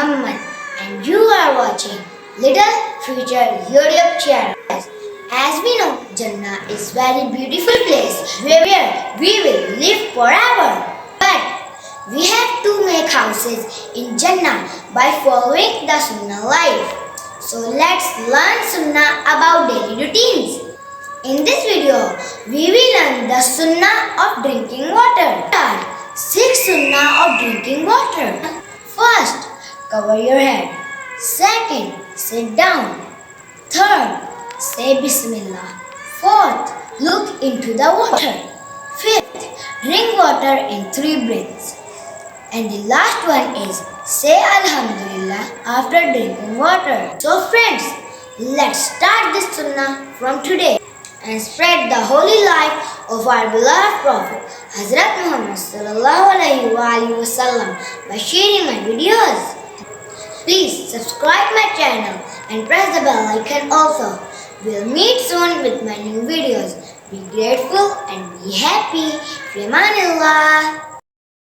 Muhammed and you are watching Little Future YouTube channel. As we know, Jannah is very beautiful place where we will live forever. But we have to make houses in Jannah by following the Sunnah life. So let's learn Sunnah about daily routines. In this video, we will learn the Sunnah of drinking water. 6 Sunnah of drinking water. First, cover your head. Second, sit down. Third, say Bismillah. Fourth, look into the water. Fifth, drink water in 3 breaths. And the last one is say Alhamdulillah after drinking water. So friends, let's start this Sunnah from today and spread the holy life of our beloved Prophet Hazrat Muhammad sallallahu alaihi wasallam by sharing my videos. Please subscribe my channel and press the bell icon also. We'll meet soon with my new videos. Be grateful and be happy. Fi amanillah.